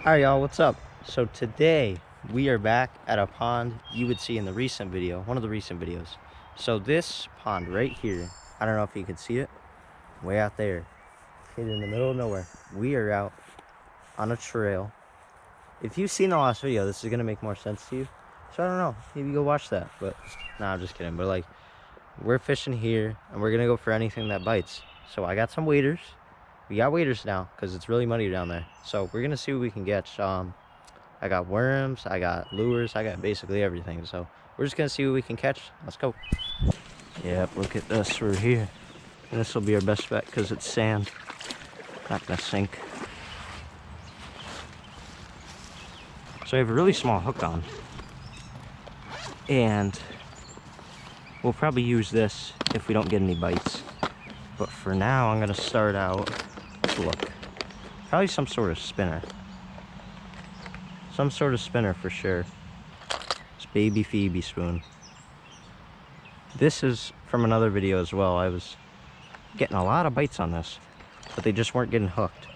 Alright y'all, what's up? So today we are back at a pond you would see in the recent video, one of the recent videos. So this pond right here, I don't know if you can see it, way out there, hidden in the middle of nowhere. We are out on a trail. If you've seen the last video, this is going to make more sense to you. So I don't know, maybe go watch that. But nah, I'm just kidding. But like, we're fishing here and we're going to go for anything that bites. So I got some waders. We got waders now because it's really muddy down there. So we're gonna see what we can catch. I got worms, I got lures, I got basically everything. So we're just gonna see what we can catch. Let's go. Yep, look at this. We're here. And this will be our best bet because it's sand. Not gonna sink. So I have a really small hook on. And we'll probably use this if we don't get any bites. But for now, I'm gonna start out. Look, probably some sort of spinner. Some sort of spinner for sure. It's baby Phoebe spoon. This is from another video as well. I was getting a lot of bites on this, but they just weren't getting hooked.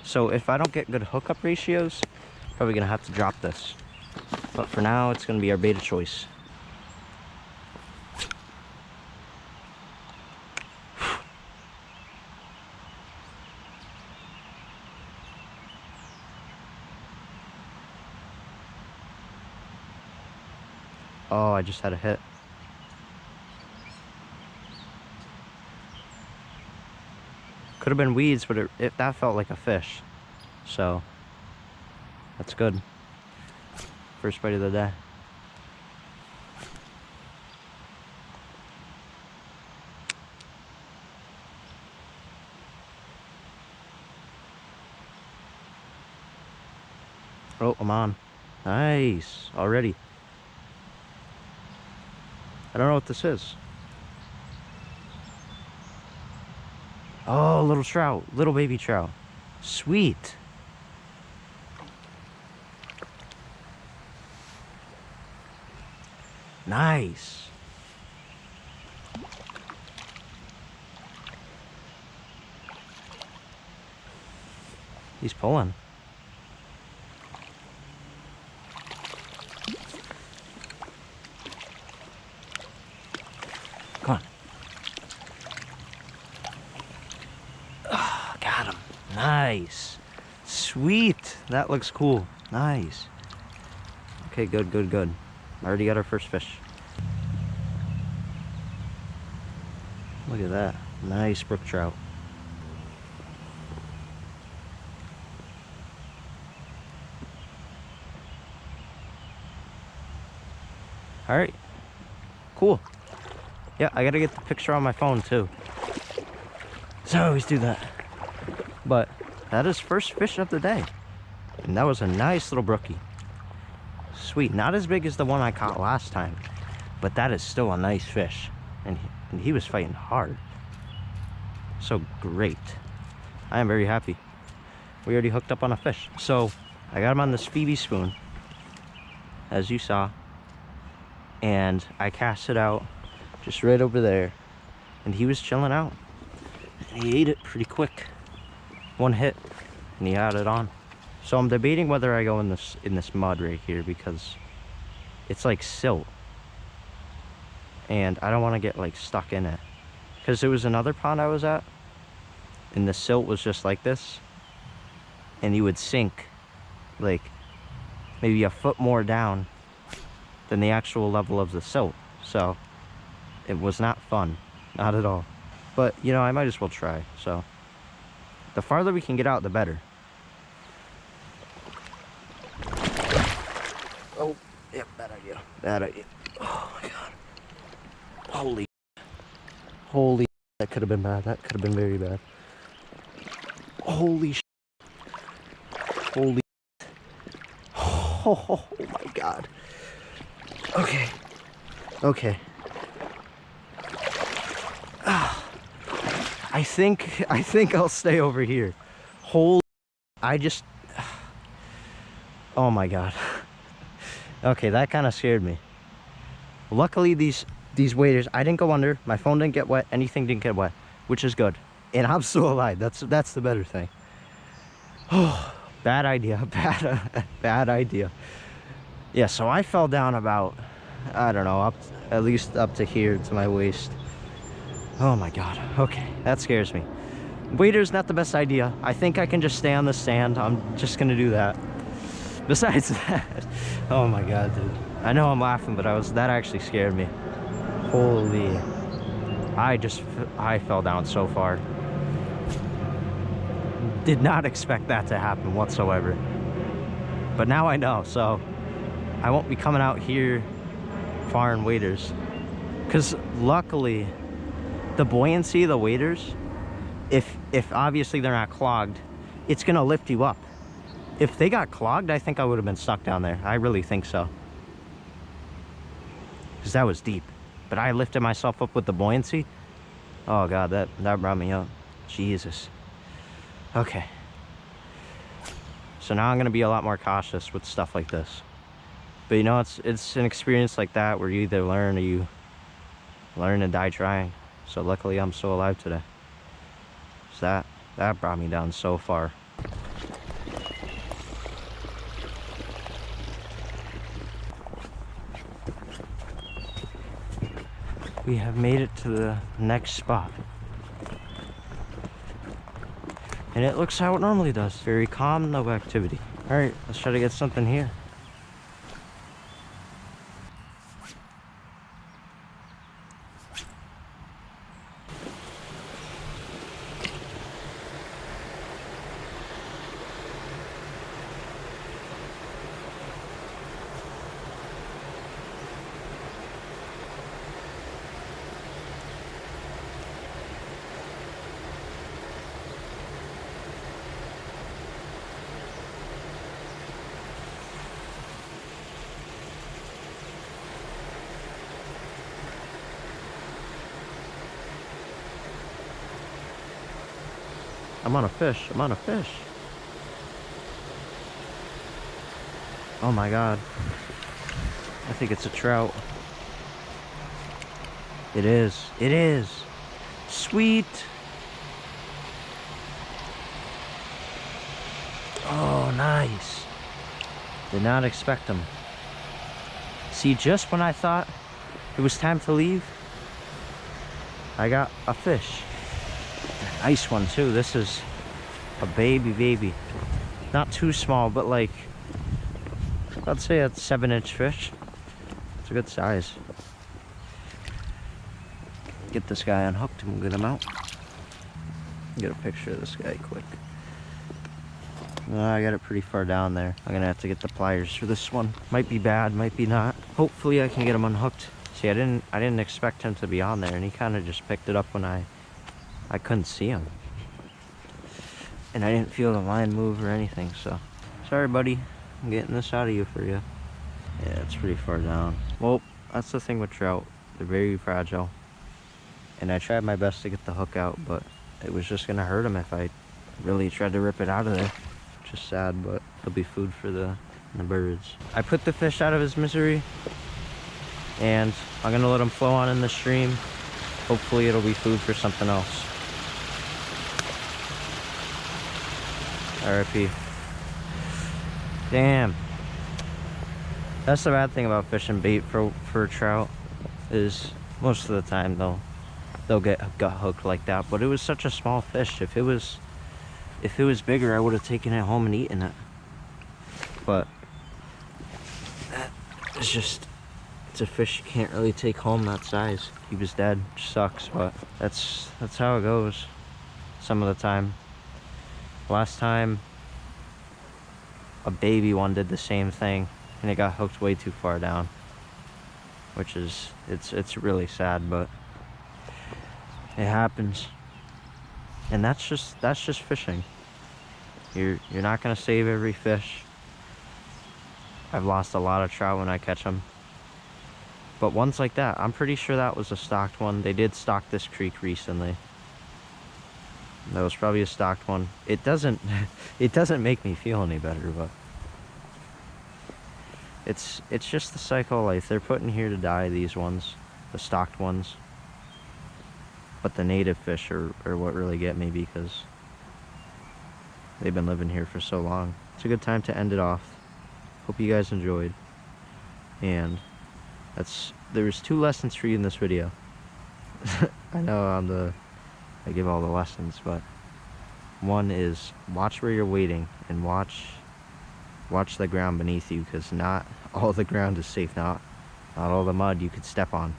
So if I don't get good hookup ratios, probably gonna have to drop this. But for now, it's gonna be our beta choice. Oh, I just had a hit. Could have been weeds, but that felt like a fish. So, that's good. First bite of the day. Oh, I'm on. Nice. Already. I don't know what this is. Oh, little trout. Little baby trout. Sweet. Nice. He's pulling. Come on. Oh, got him. Nice. Sweet. That looks cool. Nice. Okay, good, good, good. Already got our first fish. Look at that. Nice brook trout. All right. Cool. Yeah, I gotta get the picture on my phone too. So I always do that. But that is first fish of the day. And that was a nice little brookie. Sweet. Not as big as the one I caught last time. But that is still a nice fish. And he was fighting hard. So great. I am very happy. We already hooked up on a fish. So I got him on this Phoebe spoon, as you saw. And I cast it out just right over there, and he was chilling out, and he ate it pretty quick. One hit and he had it on. So I'm debating whether I go in this mud right here, because it's like silt and I don't want to get like stuck in it, because there was another pond I was at and the silt was just like this, and you would sink like maybe a foot more down than the actual level of the silt. So it was not fun, not at all. But you know, I might as well try. So the farther we can get out, the better. Oh, yep, bad idea. Bad idea. Oh my god. Holy, that could have been bad. That could have been very bad. Holy sh. Holy. Oh my god. Okay. Okay. I think I'll stay over here. Holy, oh my god. Okay, that kind of scared me. Luckily these waders, I didn't go under, my phone didn't get wet, anything didn't get wet, which is good. And I'm still alive. That's the better thing. Oh, Bad idea. Bad idea. Yeah, so I fell down about, I don't know, at least up to here, to my waist. Oh my God. Okay, that scares me. Waders, not the best idea. I think I can just stay on the sand. I'm just gonna do that. Besides that, oh my God, dude. I know I'm laughing, but that actually scared me. Holy. I fell down so far. Did not expect that to happen whatsoever. But now I know, so I won't be coming out here far in waders. Because luckily, the buoyancy of the waders, if obviously they're not clogged, it's gonna lift you up. If they got clogged, I think I would have been stuck down there. I really think so. Because that was deep. But I lifted myself up with the buoyancy. Oh God, that brought me up. Jesus. Okay. So now I'm gonna be a lot more cautious with stuff like this. But you know, it's an experience like that where you either learn or you learn and die trying. So luckily I'm still alive today. So that brought me down so far. We have made it to the next spot. And it looks how it normally does. Very calm, no activity. All right, let's try to get something here. I'm on a fish. I'm on a fish. Oh my God. I think it's a trout. It is. It is. Sweet. Oh, nice. Did not expect them. See, just when I thought it was time to leave, I got a fish. A nice one too. This is a baby. Not too small, but like, I'd say a 7-inch fish. It's a good size. Get this guy unhooked and we'll get him out. Get a picture of this guy quick. I got it pretty far down there. I'm gonna have to get the pliers for this one. Might be bad, might be not. Hopefully I can get him unhooked. See, I didn't expect him to be on there, and he kind of just picked it up when I couldn't see him. And I didn't feel the line move or anything, so. Sorry, buddy. I'm getting this out of you for you. Yeah, it's pretty far down. Well, that's the thing with trout. They're very fragile. And I tried my best to get the hook out, but it was just gonna hurt him if I really tried to rip it out of there. Just sad, but it'll be food for the birds. I put the fish out of his misery, and I'm gonna let him flow on in the stream. Hopefully it'll be food for something else. RIP. Damn. That's the bad thing about fishing bait for trout, is most of the time they'll get hooked like that. But it was such a small fish. If it was bigger, I would have taken it home and eaten it. But it's a fish you can't really take home that size. He was dead, which sucks, but that's how it goes some of the time. Last time a baby one did the same thing, and it got hooked way too far down, which is it's really sad, but it happens. And that's just fishing. You're not gonna save every fish. I've lost a lot of trout when I catch them, but ones like that, I'm pretty sure that was a stocked one. They did stock this creek recently. That was probably a stocked one. It doesn't make me feel any better, but it's just the cycle of life. They're put in here to die, these ones, the stocked ones. But the native fish are what really get me, because they've been living here for so long. it's a good time to end it off. Hope you guys enjoyed. And there's 2 lessons for you in this video. I know I give all the lessons, but one is watch where you're wading and watch the ground beneath you, because not all the ground is safe. Not all the mud you could step on.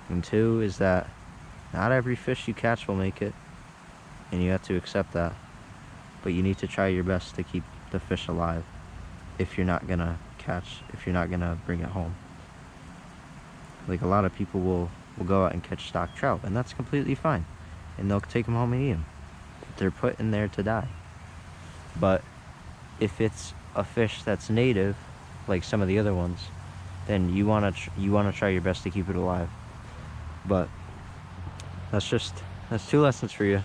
And 2 is that not every fish you catch will make it, and you have to accept that. But you need to try your best to keep the fish alive if you're not gonna bring it home. Like, a lot of people will go out and catch stock trout, and that's completely fine, and they'll take them home and eat them. They're put in there to die. But if it's a fish that's native, like some of the other ones, then you wanna try your best to keep it alive. But that's 2 lessons for you.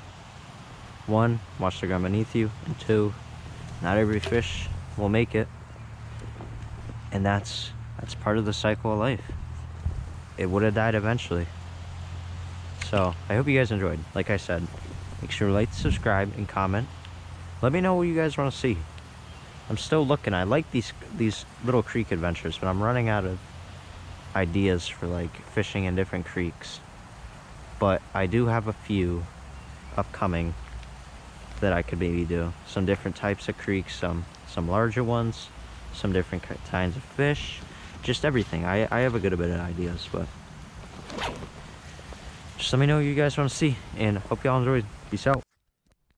1, watch the ground beneath you, and 2, not every fish will make it, and that's part of the cycle of life. It would have died eventually. So I hope you guys enjoyed. Like I said, make sure to like, subscribe, and comment. Let me know what you guys want to see. I'm still looking. I like these little creek adventures, but I'm running out of ideas for like fishing in different creeks. But I do have a few upcoming that I could maybe do. Some different types of creeks, some larger ones, some different kinds of fish, just everything. I have a good bit of ideas, but just let me know what you guys want to see, and hope y'all enjoyed. Peace out.